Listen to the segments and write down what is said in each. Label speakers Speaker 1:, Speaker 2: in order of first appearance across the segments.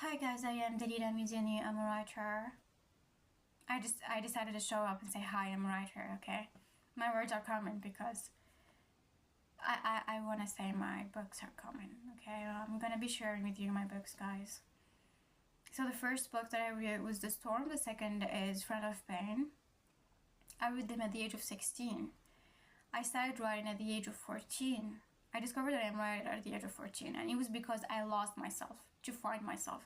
Speaker 1: Hi guys, I am Dalila Meziani. I'm a writer. I decided to show up and say hi, I'm a writer, okay? My words are common because I want to say my books are common, okay? I'm gonna be sharing with you my books, guys. So the first book that I read was The Storm. The second is Friend of Pain. I read them at the age of 16. I started writing at the age of 14. I discovered that I'm a writer at the age of 14, and it was because I lost myself to find myself.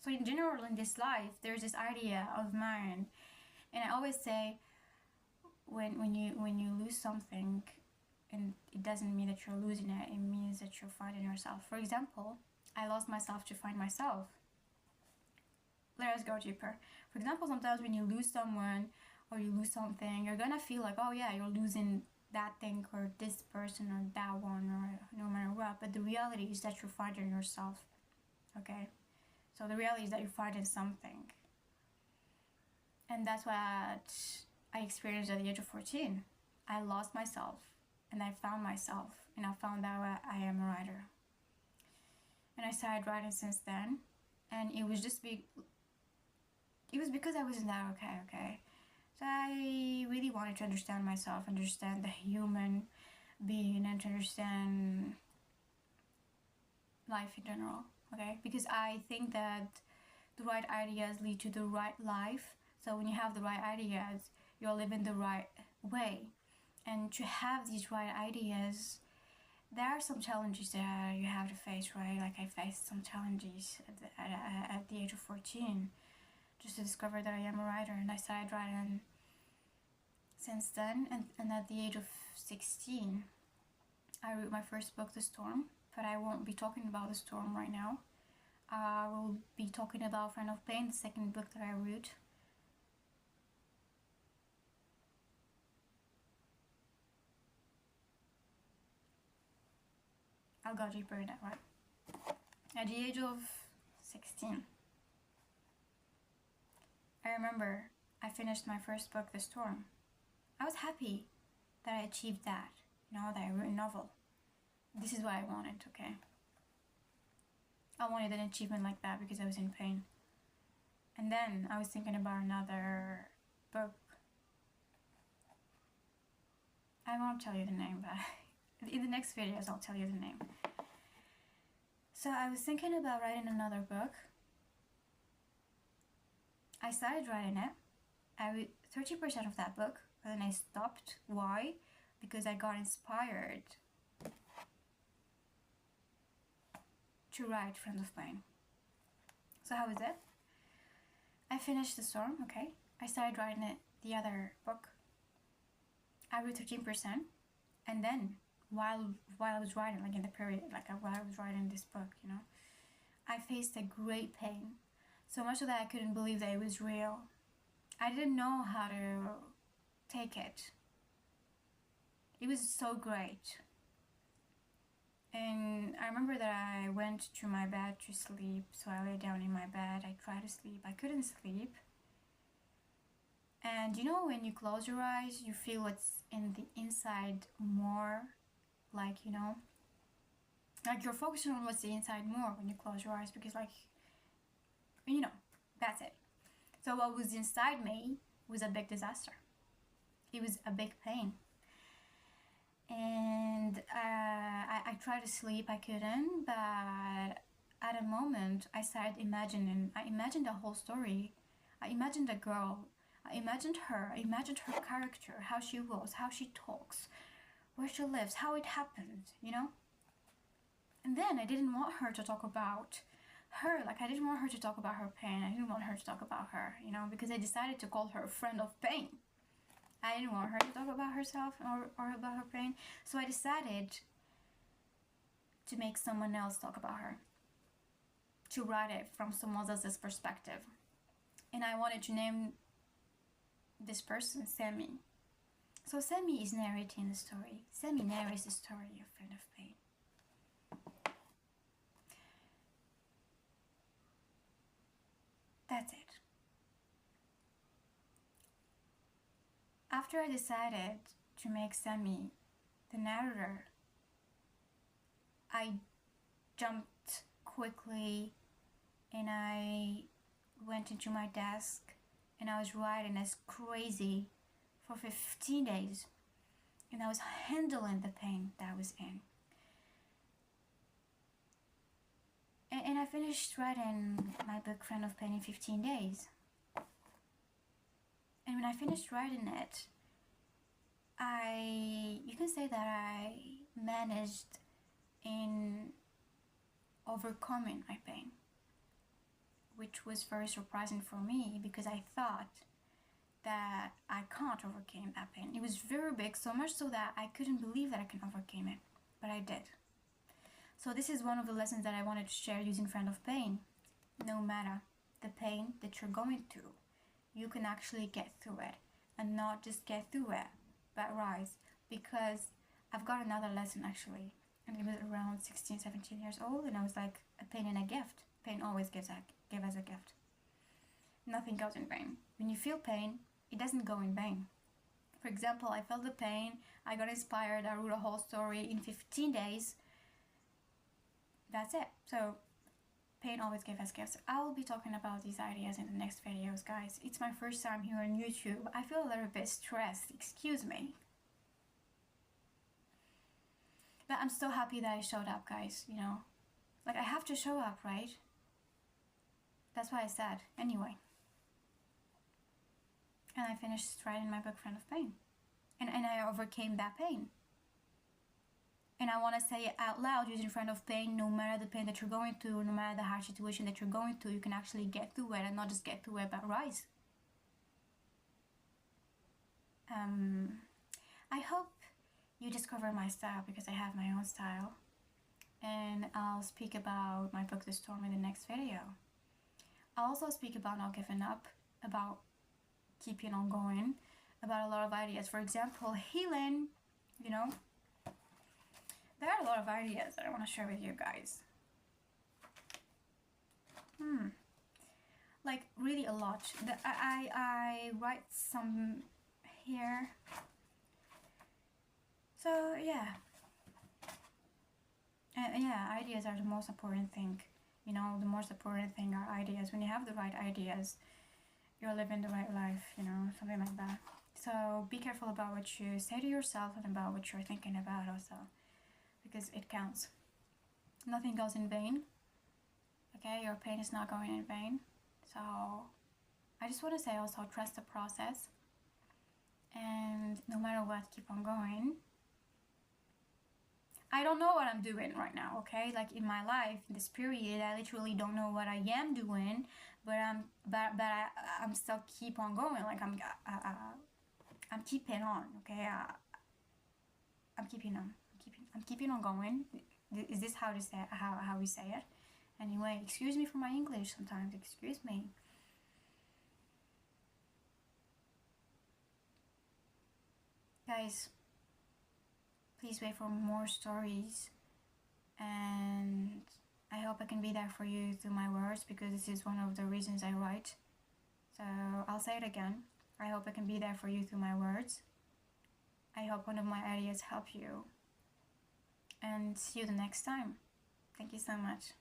Speaker 1: So in general, in this life, there's this idea of mine, and I always say, when you lose something, and it doesn't mean that you're losing it, it means that you're finding yourself. For example, I lost myself to find myself. Let us go deeper. For example, sometimes when you lose someone or you lose something, you're gonna feel like, oh yeah, you're losing that thing or this person or that one or no matter what, but the reality is that you're finding yourself, okay? So the reality is that you're finding something, and that's what I experienced at the age of 14. I lost myself and I found myself, and I found out I am a writer, and I started writing since then. And it was because I wasn't that okay. So I really wanted to understand myself, understand the human being, and to understand life in general, okay? Because I think that the right ideas lead to the right life. So when you have the right ideas, you're living the right way. And to have these right ideas, there are some challenges that you have to face, right? Like I faced some challenges at the age of 14, just to discover that I am a writer, and I started writing since then. And at the age of 16, I wrote my first book, The Storm, but I won't be talking about The Storm right now. I will be talking about Friend of Pain, the second book that I wrote. I'll go deeper in that, right? At the age of 16, I remember I finished my first book, The Storm. I was happy that I achieved that, that I wrote a novel. This is what I wanted, okay? I wanted an achievement like that because I was in pain. And then I was thinking about another book. I won't tell you the name, but in the next videos I'll tell you the name. So I was thinking about writing another book. I started writing it. I read 30% of that book, but then I stopped. Why? Because I got inspired to write Friend of Pain. So how is it? I finished The Storm, okay? I started writing it, the other book. I wrote 13%, and then while I was writing, like in the period, like while I was writing this book, I faced a great pain. So much so that I couldn't believe that it was real. I didn't know how to take it. It was so great. And I remember that I went to my bed to sleep. So I lay down in my bed, I tried to sleep, I couldn't sleep. And when you close your eyes, you feel what's in the inside more, like you're focusing on what's the inside more when you close your eyes, because that's it. So what was inside me was a big disaster. It was a big pain. And I tried to sleep, I couldn't, but at a moment I started imagining. I imagined the whole story. I imagined the girl. I imagined her character, how she was, how she talks, where she lives, how it happened, And then I didn't want her to talk about her, like I didn't want her to talk about her pain. I didn't want her to talk about her, because I decided to call her Friend of Pain. I didn't want her to talk about herself or about her pain, so I decided to make someone else talk about her, to write it from someone else's perspective. And I wanted to name this person Sammy. So Sammy is narrating the story. Sammy narrates the story of Friend of Pain. That's it. After I decided to make Sammy the narrator, I jumped quickly and I went into my desk and I was writing as crazy for 15 days, and I was handling the pain that I was in. And I finished writing my book Friend of Pain in 15 days. And when I finished writing it, you can say that I managed in overcoming my pain, which was very surprising for me because I thought that I can't overcome that pain. It was very big, so much so that I couldn't believe that I can overcome it, but I did. So this is one of the lessons that I wanted to share using Friend of Pain. No matter the pain that you're going through, you can actually get through it, and not just get through it, but rise. Because I've got another lesson actually, and it was around 16, 17 years old, and I was like, a pain and a gift. Pain always gives us a gift. Nothing goes in vain. When you feel pain, it doesn't go in vain. For example, I felt the pain, I got inspired, I wrote a whole story in 15 days. That's it. So pain always gives us gifts. I will be talking about these ideas in the next videos, guys. It's my first time here on YouTube. I feel a little bit stressed, excuse me. But I'm so happy that I showed up, guys, you know. Like, I have to show up, right? That's what I said. Anyway. And I finished writing my book, Friend of Pain. And I overcame that pain. And I want to say it out loud using Friend of Pain. No matter the pain that you're going through, no matter the hard situation that you're going through, you can actually get through it, and not just get through it, but rise. I hope you discover my style, because I have my own style. And I'll speak about my book, The Storm, in the next video. I'll also speak about not giving up, about keeping on going, about a lot of ideas. For example, healing, you know. There are a lot of ideas that I want to share with you guys. Like, really a lot. I write some here. So, yeah. Yeah, ideas are the most important thing. You know, the most important thing are ideas. When you have the right ideas, you're living the right life, you know, something like that. So be careful about what you say to yourself and about what you're thinking about also, because it counts. Nothing goes in vain. Okay, your pain is not going in vain. So I just want to say also, trust the process, and no matter what, keep on going. I don't know what I'm doing right now, okay? Like, in my life, in this period, I literally don't know what I am doing, but I'm still keep on going. Like, I'm keeping on, okay? I'm keeping on going. Is this how to say how we say it? Anyway, excuse me for my English sometimes. Excuse me. Guys, please wait for more stories, and I hope I can be there for you through my words, because this is one of the reasons I write. So I'll say it again. I hope I can be there for you through my words. I hope one of my ideas help you, and see you the next time. Thank you so much.